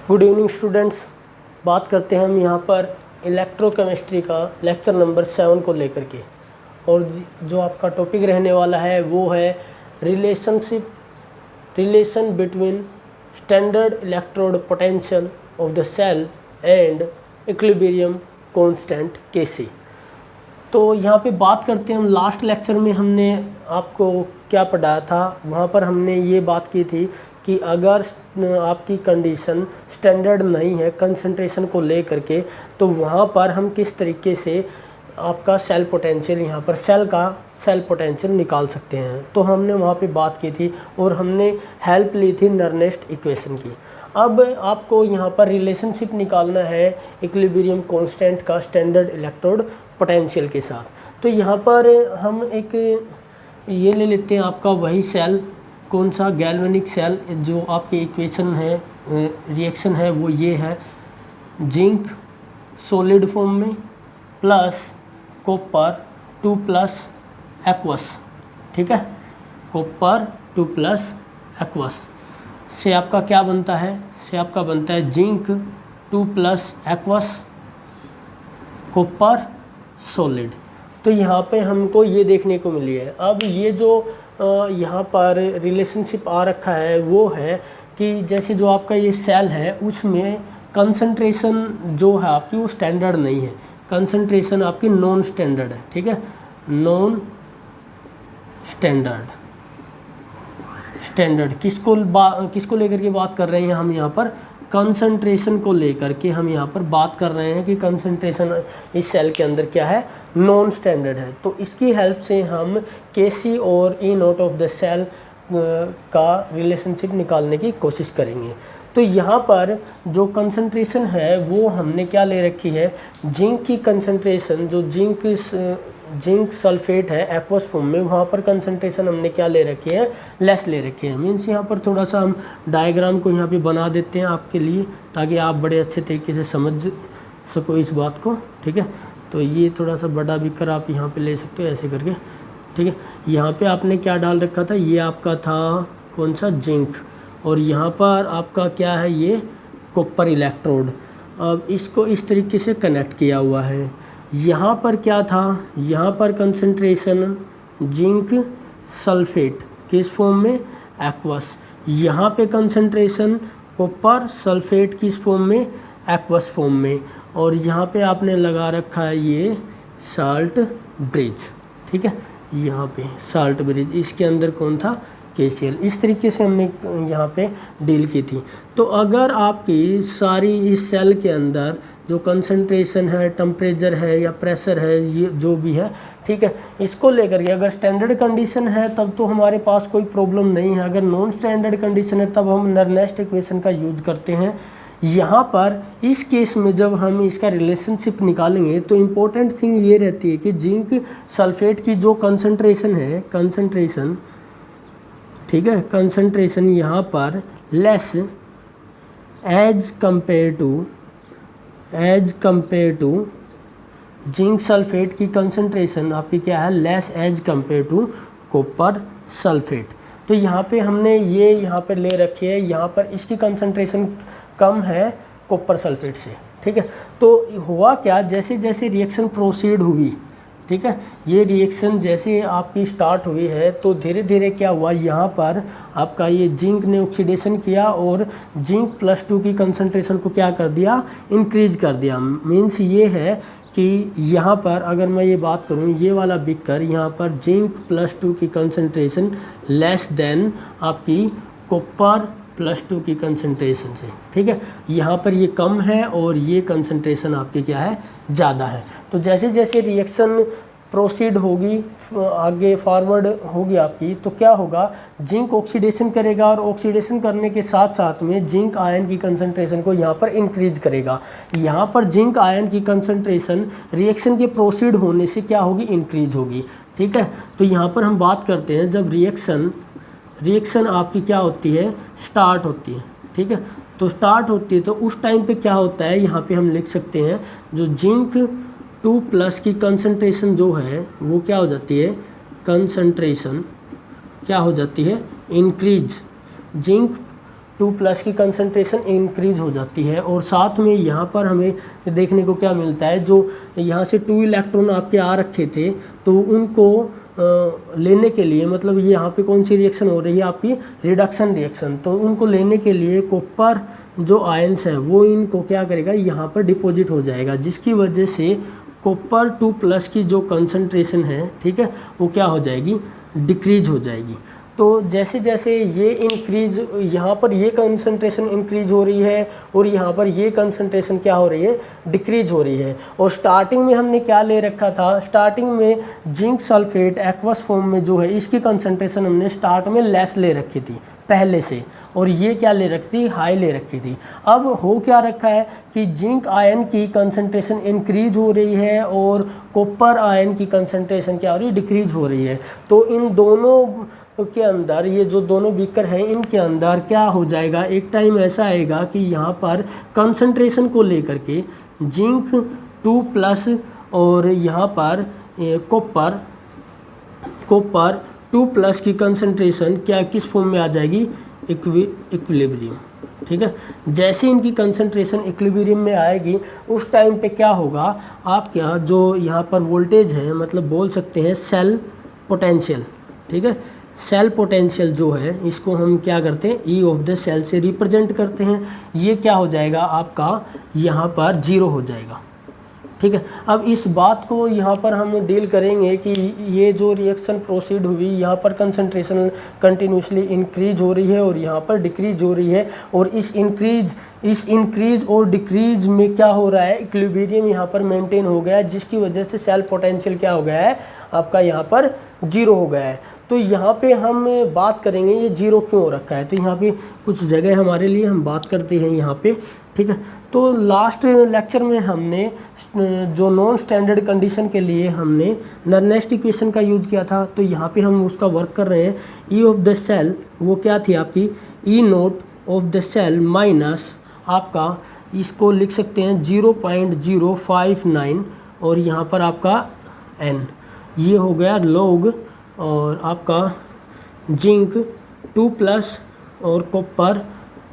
Good evening students. बात करते हैं हम यहाँ पर इलेक्ट्रोकेमिस्ट्री का लेक्चर नंबर 7 को लेकर के, और जो आपका टॉपिक रहने वाला है वो है relation between standard electrode potential of the cell and equilibrium constant Kc। तो यहाँ पे बात करते हैं हम, लास्ट लेक्चर में हमने आपको क्या पढ़ाया था, वहाँ पर हमने ये बात की थी कि अगर आपकी कंडीशन स्टैंडर्ड नहीं है कंसंट्रेशन को ले करके, तो वहाँ पर हम किस तरीके से आपका सेल पोटेंशियल, यहाँ पर सेल का सेल पोटेंशियल निकाल सकते हैं। तो हमने वहाँ पे बात की थी और हमने हेल्प ली थी नर्नेस्ट इक्वेशन की। अब आपको यहाँ पर रिलेशनशिप निकालना है इक्विलिब्रियम कांस्टेंट का स्टैंडर्ड इलेक्ट्रोड पोटेंशियल के साथ। तो यहाँ पर हम एक ये ले लेते हैं, आपका वही सेल, कौन सा, गैल्वेनिक सेल। जो आपकी इक्वेशन है, रिएक्शन है, वो ये है, जिंक सॉलिड फॉर्म में प्लस कॉपर 2 प्लस एक्वस। ठीक है, कॉपर 2 प्लस एक्वस से आपका क्या बनता है, से आपका बनता है zinc 2 plus aqueous copper solid. तो यहाँ पे हमको ये देखने को मिली है। अब ये जो यहाँ पर रिलेशनशिप आ रखा है वो है कि जैसे जो आपका ये सेल है उसमें कंसंट्रेशन जो है आपकी वो स्टैंडर्ड नहीं है, कंसंट्रेशन आपकी नॉन स्टैंडर्ड है। ठीक है, नॉन स्टैंडर्ड किसको लेकर के बात कर रहे हैं हम यहाँ पर, कंसंट्रेशन को लेकर के हम यहाँ पर बात कर रहे हैं कि कंसंट्रेशन इस सेल के अंदर क्या है, नॉन स्टैंडर्ड है। तो इसकी हेल्प से हम Kc और E nought of the cell का रिलेशनशिप निकालने की कोशिश करेंगे। तो यहाँ पर जो कंसंट्रेशन है वो हमने क्या ले रखी है, जिंक की कंसंट्रेशन, जो जिंक सल्फेट है एक्वस फॉर्म में, वहाँ पर कंसंट्रेशन हमने क्या ले रखी है, लेस ले रखी है। मीन्स यहाँ पर थोड़ा सा हम डायग्राम को यहाँ पे बना देते हैं आपके लिए, ताकि आप बड़े अच्छे तरीके से समझ सको इस बात को। ठीक है, तो ये थोड़ा सा बड़ा बिकर आप यहाँ पे ले सकते हो ऐसे करके। ठीक है, यहाँ पे आपने क्या डाल रखा था, ये आपका था कौन सा, जिंक, और यहाँ पर आपका क्या है, ये कॉपर इलेक्ट्रोड। अब इसको इस तरीके से कनेक्ट किया हुआ है। यहाँ पर क्या था, यहाँ पर कंसंट्रेशन जिंक सल्फेट किस फॉर्म में, एक्वस। यहाँ पे कंसंट्रेशन कॉपर सल्फेट किस फॉर्म में, एक्वस फॉर्म में। और यहाँ पे आपने लगा रखा है ये साल्ट ब्रिज। ठीक है, यहाँ पे साल्ट ब्रिज, इसके अंदर कौन था, KCl। इस तरीके से हमने यहाँ पे डील की थी। तो अगर आपकी सारी इस सेल के अंदर जो कंसंट्रेशन है, टेम्परेचर है या प्रेशर है, ये जो भी है, ठीक है, इसको लेकर के अगर स्टैंडर्ड कंडीशन है तब तो हमारे पास कोई प्रॉब्लम नहीं है। अगर नॉन स्टैंडर्ड कंडीशन है तब हम नर्नेस्ट इक्वेशन का यूज करते हैं। यहाँ पर इस केस में जब हम इसका रिलेशनशिप निकालेंगे तो इम्पोर्टेंट थिंग ये रहती है कि जिंक सल्फेट की जो कंसंट्रेशन है, कंसंट्रेशन, ठीक है, कंसंट्रेशन यहाँ पर less as compare to zinc sulphate की कंसंट्रेशन आपकी क्या है, less as compare to copper sulphate. तो यहाँ पे हमने ये यहाँ पे ले रखी है, यहाँ पर इसकी कंसंट्रेशन कम है कॉपर सल्फेट से। ठीक है, तो हुआ क्या, जैसे जैसे रिएक्शन प्रोसीड हुई, ठीक है, ये रिएक्शन जैसे आपकी स्टार्ट हुई है तो धीरे धीरे क्या हुआ, यहाँ पर आपका ये जिंक ने ऑक्सीडेशन किया और जिंक +2 की कंसंट्रेशन को क्या कर दिया, इंक्रीज कर दिया। मीन्स ये है कि यहाँ पर अगर मैं ये बात करूँ, ये वाला बिकर, यहाँ पर जिंक +2 की कंसंट्रेशन लेस देन आपकी कॉपर +2 की कंसंट्रेशन से। ठीक है, यहाँ पर ये कम है और ये कंसंट्रेशन आपकी क्या है, ज़्यादा है। तो जैसे जैसे रिएक्शन प्रोसीड होगी, आगे फॉरवर्ड होगी आपकी, तो क्या होगा, जिंक ऑक्सीडेशन करेगा और ऑक्सीडेशन करने के साथ साथ में जिंक आयन की कंसंट्रेशन को यहाँ पर इंक्रीज करेगा। यहाँ पर जिंक आयन की कंसंट्रेशन रिएक्शन के प्रोसीड होने से क्या होगी, इंक्रीज होगी। ठीक है, तो यहाँ पर हम बात करते हैं जब रिएक्शन आपकी क्या होती है, स्टार्ट होती है। ठीक है, तो स्टार्ट होती है तो उस टाइम पे क्या होता है, यहाँ पे हम लिख सकते हैं जो जिंक 2+ की कंसंट्रेशन जो है वो क्या हो जाती है, कंसंट्रेशन क्या हो जाती है, इंक्रीज। जिंक 2+ की कंसंट्रेशन इंक्रीज हो जाती है। और साथ में यहाँ पर हमें देखने को क्या मिलता है, जो यहाँ से 2 इलेक्ट्रॉन आपके आ रखे थे तो उनको लेने के लिए, मतलब ये यहाँ पे कौन सी रिएक्शन हो रही है आपकी, रिडक्शन रिएक्शन, तो उनको लेने के लिए कॉपर जो आयंस है वो इनको क्या करेगा, यहाँ पर डिपॉजिट हो जाएगा, जिसकी वजह से कॉपर 2+ की जो कंसंट्रेशन है, ठीक है, वो क्या हो जाएगी, डिक्रीज हो जाएगी। तो जैसे जैसे ये इंक्रीज, यहाँ पर ये कंसंट्रेशन इंक्रीज हो रही है और यहाँ पर ये कंसंट्रेशन क्या हो रही है, डिक्रीज हो रही है। और स्टार्टिंग में हमने क्या ले रखा था, स्टार्टिंग में जिंक सल्फेट एक्वस फॉर्म में जो है इसकी कंसंट्रेशन हमने स्टार्ट में लेस ले रखी थी पहले से, और ये क्या ले रखी थी, हाई ले रखी थी। अब हो क्या रखा है कि जिंक आयन की कंसंट्रेशन इंक्रीज हो रही है और कॉपर आयन की कंसंट्रेशन क्या हो रही है, डिक्रीज हो रही है। तो इन दोनों के अंदर, ये जो दोनों बीकर हैं इनके अंदर क्या हो जाएगा, एक टाइम ऐसा आएगा कि यहाँ पर कंसंट्रेशन को लेकर के जिंक 2+ और यहाँ पर कॉपर 2+ की कंसंट्रेशन क्या किस फॉर्म में आ जाएगी, इक्विलिब्रियम, ठीक है। जैसे इनकी कंसंट्रेशन इक्विलिब्रियम में आएगी उस टाइम पे क्या होगा, आपके यहाँ जो यहाँ पर वोल्टेज है, मतलब बोल सकते हैं सेल पोटेंशियल, ठीक है, सेल पोटेंशियल जो है इसको हम क्या करते हैं, ई ऑफ द सेल से रिप्रेजेंट करते हैं। ये क्या हो जाएगा आपका, यहाँ पर 0 हो जाएगा, ठीक है। अब इस बात को यहाँ पर हम डील करेंगे कि ये जो रिएक्शन प्रोसीड हुई, यहाँ पर कंसंट्रेशन कंटिन्यूसली इंक्रीज हो रही है और यहाँ पर डिक्रीज हो रही है, और इस इंक्रीज और डिक्रीज में क्या हो रहा है, इक्विलिब्रियम यहाँ पर मेंटेन हो गया है, जिसकी वजह से सेल पोटेंशियल क्या हो गया है आपका, यहाँ पर 0 हो गया है। तो यहाँ पे हम बात करेंगे ये 0 क्यों हो रखा है, तो यहाँ पे कुछ जगह हमारे लिए हम बात करते हैं यहाँ पे, ठीक है। तो लास्ट लेक्चर में हमने जो नॉन स्टैंडर्ड कंडीशन के लिए हमने नर्नेस्ट इक्वेशन का यूज़ किया था, तो यहाँ पे हम उसका वर्क कर रहे हैं। ई ऑफ द सेल वो क्या थी आपकी, E note of the cell minus आपका, इसको लिख सकते हैं 0.059 और यहाँ पर आपका n, ये हो गया लॉग, और आपका जिंक 2+ और कॉपर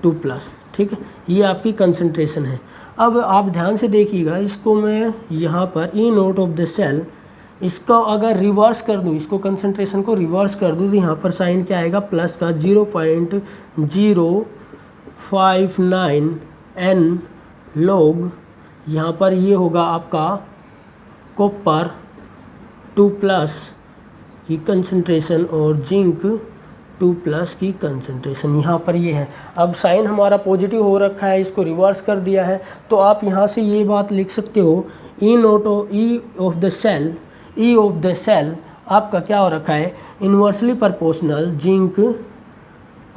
2+, ठीक है, ये आपकी कंसंट्रेशन है। अब आप ध्यान से देखिएगा, इसको मैं यहाँ पर ई नोट ऑफ द सेल, इसको अगर रिवर्स कर दूँ, इसको कंसंट्रेशन को रिवर्स कर दूँ तो यहाँ पर साइन क्या आएगा, प्लस का 0.059 n लॉग, यहाँ पर ये होगा आपका कॉपर 2+ की कंसंट्रेशन और जिंक 2+ की कंसंट्रेशन, यहाँ पर ये है। अब साइन हमारा पॉजिटिव हो रखा है, इसको रिवर्स कर दिया है, तो आप यहाँ से ये बात लिख सकते हो, ई ऑफ द सेल आपका क्या हो रखा है, इन्वर्सली प्रोपोर्शनल जिंक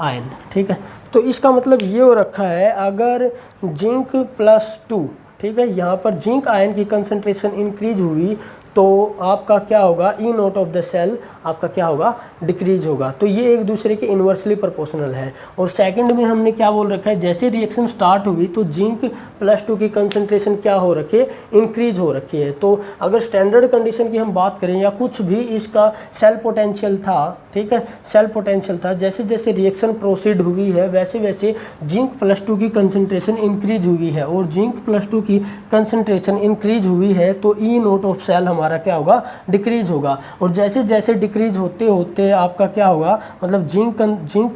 आयन, ठीक है। तो इसका मतलब ये हो रखा है, अगर जिंक +2, ठीक है, यहाँ पर जिंक आयन की कंसंट्रेशन इंक्रीज हुई तो आपका क्या होगा, ई नोट ऑफ द सेल आपका क्या होगा, डिक्रीज होगा। तो ये एक दूसरे के इन्वर्सली प्रोपोर्शनल है। और सेकंड में हमने क्या बोल रखा है, जैसे रिएक्शन स्टार्ट हुई तो जिंक +2 की कंसंट्रेशन क्या हो रखी है, इंक्रीज हो रखी है। तो अगर स्टैंडर्ड कंडीशन की हम बात करें या कुछ भी इसका सेल पोटेंशियल था, ठीक है, सेल पोटेंशियल था, जैसे जैसे रिएक्शन प्रोसीड हुई है वैसे वैसे जिंक +2 की कंसंट्रेशन इंक्रीज हुई है, और जिंक +2 की कंसंट्रेशन इंक्रीज हुई है तो ई नोट ऑफ सेल हमारा क्या होगा, डिक्रीज होगा। और जैसे जैसे डिक्रीज होते होते आपका क्या होगा, मतलब जिंक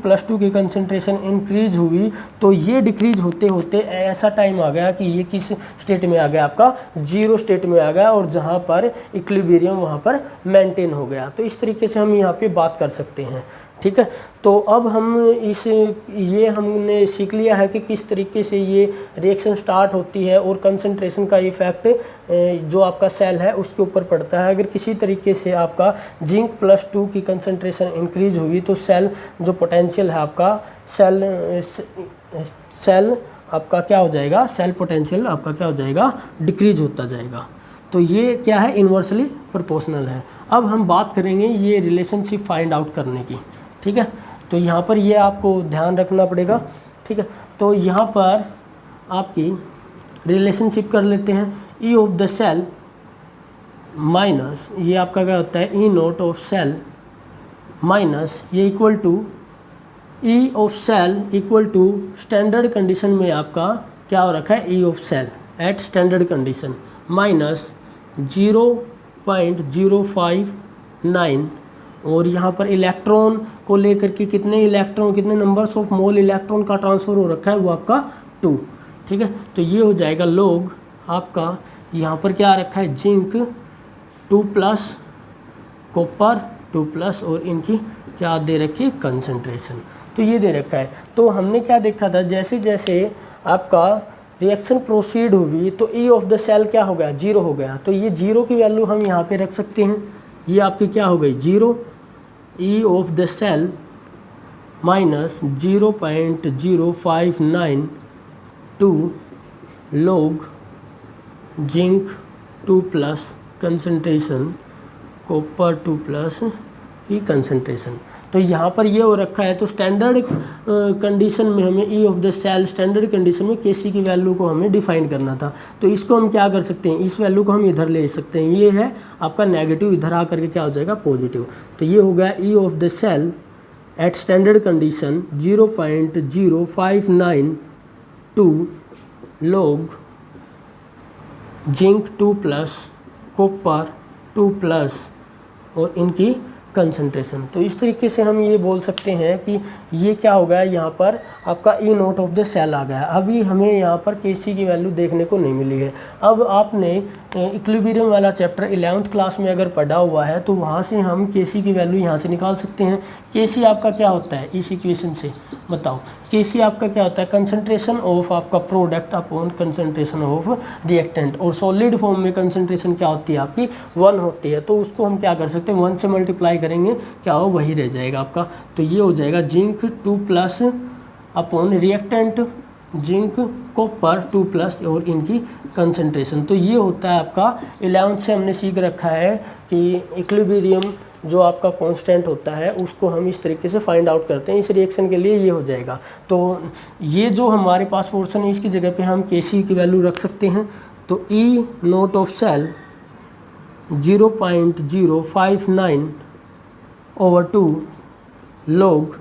+2 की कंसंट्रेशन इंक्रीज हुई तो ये डिक्रीज होते होते ऐसा टाइम आ गया कि ये किस स्टेट में आ गया, आपका 0 स्टेट में आ गया, और जहाँ पर इक्विलिब्रियम वहाँ पर मेंटेन हो गया। तो इस तरीके से हम यहाँ पे बात कर सकते हैं, ठीक है। तो अब हम ये हमने सीख लिया है कि किस तरीके से ये रिएक्शन स्टार्ट होती है और कंसंट्रेशन का इफेक्ट जो आपका सेल है उसके ऊपर पड़ता है। अगर किसी तरीके से आपका जिंक +2 की कंसंट्रेशन इंक्रीज हुई तो सेल जो पोटेंशियल है आपका, सेल आपका क्या हो जाएगा, सेल पोटेंशियल आपका क्या हो जाएगा, डिक्रीज होता जाएगा। तो ये क्या है, इन्वर्सली प्रोपोर्शनल है। अब हम बात करेंगे ये रिलेशनशिप फाइंड आउट करने की, ठीक है। तो यहाँ पर ये आपको ध्यान रखना पड़ेगा, ठीक है। तो यहाँ पर आपकी रिलेशनशिप कर लेते हैं, E of the cell minus ये आपका क्या होता है, E note of cell minus ये equal to E of cell equal to standard condition में आपका क्या हो रखा है, E of cell at standard condition minus 0.059 और यहाँ पर इलेक्ट्रॉन को लेकर के कितने इलेक्ट्रॉन, कितने नंबर्स ऑफ मोल इलेक्ट्रॉन का ट्रांसफ़र हो रखा है वो आपका 2। ठीक है, तो ये हो जाएगा लॉग आपका, यहाँ पर क्या रखा है, जिंक 2+, कॉपर 2+ और इनकी क्या दे रखी है, कंसंट्रेशन। तो ये दे रखा है। तो हमने क्या देखा था, जैसे जैसे आपका रिएक्शन प्रोसीड होगी तो ई ऑफ द सेल क्या हो गया, 0 हो गया। तो ये 0 की वैल्यू हम यहाँ पे रख सकते हैं, ये आपकी क्या हो गई 0, E of the cell minus 0.0592 log zinc 2+ concentration copper 2+ की कंसंट्रेशन। तो यहाँ पर ये हो रखा है। तो स्टैंडर्ड कंडीशन में हमें E of the cell, standard condition में केसी की वैल्यू को हमें डिफाइन करना था। तो इसको हम क्या कर सकते हैं, इस वैल्यू को हम इधर ले सकते हैं, ये है आपका नेगेटिव, इधर आकर के क्या हो जाएगा पॉजिटिव। तो ये हो गया E of the cell at standard condition 0.0592 log zinc 2+ copper 2+ और इनकी कंसंट्रेशन। तो इस तरीके से हम ये बोल सकते हैं कि ये क्या हो गया, यहाँ पर आपका ई नोट ऑफ द सेल आ गया। अभी हमें यहाँ पर केसी की वैल्यू देखने को नहीं मिली है। अब आपने इक्विलिब्रियम वाला चैप्टर 11th क्लास में अगर पढ़ा हुआ है तो वहाँ से हम केसी की वैल्यू यहाँ से निकाल सकते हैं। केसी आपका क्या होता है, इस इक्वेशन से बताओ, केसी आपका क्या होता है, कंसंट्रेशन ऑफ आपका product upon concentration of reactant. और सॉलिड फॉर्म में कंसंट्रेशन क्या होती है आपकी 1 होती है। तो उसको हम क्या कर सकते हैं, 1 से मल्टीप्लाई करेंगे, क्या हो वही रह जाएगा आपका। तो ये हो जाएगा zinc 2+ upon reactant zinc copper 2+ और इनकी कंसंट्रेशन। तो ये होता है आपका 11th से हमने सीख रखा है कि इक्विलिब्रियम जो आपका कांस्टेंट होता है उसको हम इस तरीके से फाइंड आउट करते हैं। इस रिएक्शन के लिए ये हो जाएगा। तो ये जो हमारे पास पोर्शन है इसकी जगह पे हम केसी की वैल्यू रख सकते हैं। तो ई नोट ऑफ सेल 0.059/2 लॉग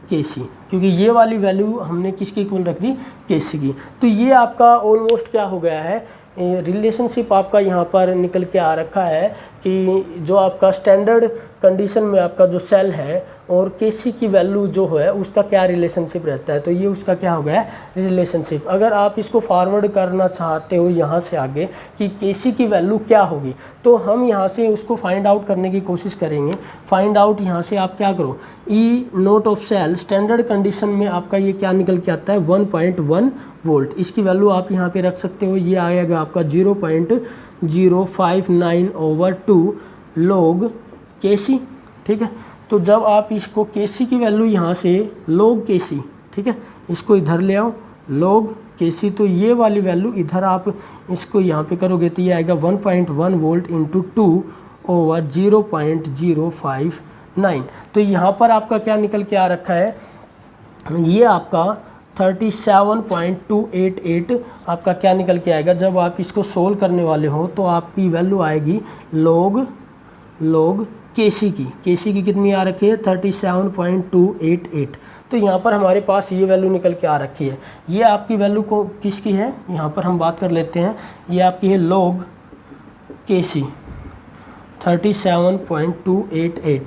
केसी, क्योंकि ये वाली वैल्यू हमने किसकी इक्वल रख दी, केसी की। तो ये आपका ऑलमोस्ट क्या हो गया है, रिलेशनशिप आपका यहाँ पर निकल के आ रखा है कि जो आपका स्टैंडर्ड कंडीशन में आपका जो सेल है और केसी की वैल्यू जो है उसका क्या रिलेशनशिप रहता है। तो ये उसका क्या हो गया रिलेशनशिप। अगर आप इसको फॉरवर्ड करना चाहते हो यहाँ से आगे कि केसी की वैल्यू क्या होगी, तो हम यहाँ से उसको फाइंड आउट करने की कोशिश करेंगे। फाइंड आउट यहाँ से आप क्या करो, E note of cell standard condition में आपका ये क्या निकल के आता है 1.1 वोल्ट। इसकी वैल्यू आप यहाँ पे रख सकते हो, ये आएगा आपका 0.059/2 लॉग केसी। ठीक है, तो जब आप इसको केसी की वैल्यू यहाँ से लॉग केसी, ठीक है, इसको इधर ले आओ लॉग केसी, तो ये वाली वैल्यू इधर आप इसको यहाँ पे करोगे तो ये आएगा 1.1 वोल्ट इंटू 2/0.059। तो यहाँ पर आपका क्या निकल के आ रखा है, ये आपका 37.288 आपका क्या निकल के आएगा। जब आप इसको सोल्व करने वाले हो तो आपकी वैल्यू आएगी लॉग केसी की कितनी आ रखी है 37.288। तो यहाँ पर हमारे पास ये वैल्यू निकल के आ रखी है। ये आपकी वैल्यू को किसकी है, यहाँ पर हम बात कर लेते हैं, ये आपकी है लॉग केसी 37.288।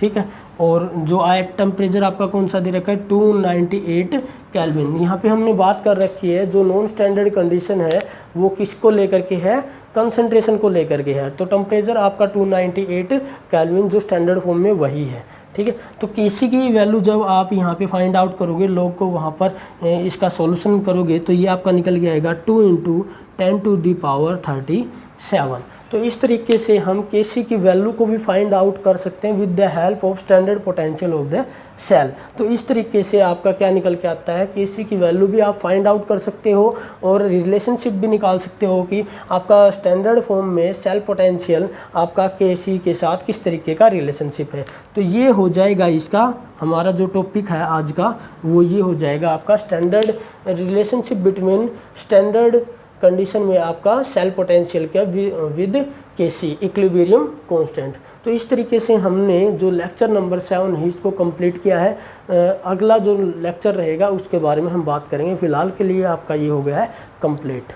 ठीक है, और जो टेम्परेचर आपका कौन सा दे रखा है 298 केल्विन। यहाँ पे हमने बात कर रखी है जो नॉन स्टैंडर्ड कंडीशन है वो किसको लेकर के है, कंसंट्रेशन को लेकर के है। तो टेम्परेचर आपका 298 केल्विन जो स्टैंडर्ड फॉर्म में वही है। ठीक है, तो केसी की वैल्यू जब आप यहाँ पे फाइंड आउट करोगे, लॉग को वहाँ पर इसका सॉल्यूशन करोगे तो ये आपका निकल के आएगा 2 × 10⁻37। तो इस तरीके से हम केसी की वैल्यू को भी फाइंड आउट कर सकते हैं with the help of standard potential of the cell. तो इस तरीके से आपका क्या निकल के आता है, केसी की वैल्यू भी आप फाइंड आउट कर सकते हो और रिलेशनशिप भी निकाल सकते हो कि आपका स्टैंडर्ड फॉर्म में सेल पोटेंशियल आपका केसी के साथ किस तरीके का रिलेशनशिप है। तो ये हो जाएगा इसका हमारा जो टॉपिक है आज का, वो ये हो जाएगा आपका standard relationship between standard condition में आपका सेल पोटेंशियल क्या विद Kc इक्विलिब्रियम कांस्टेंट। तो इस तरीके से हमने जो लेक्चर नंबर 7 है इसको कंप्लीट किया है। अगला जो लेक्चर रहेगा उसके बारे में हम बात करेंगे। फ़िलहाल के लिए आपका ये हो गया है कंप्लीट।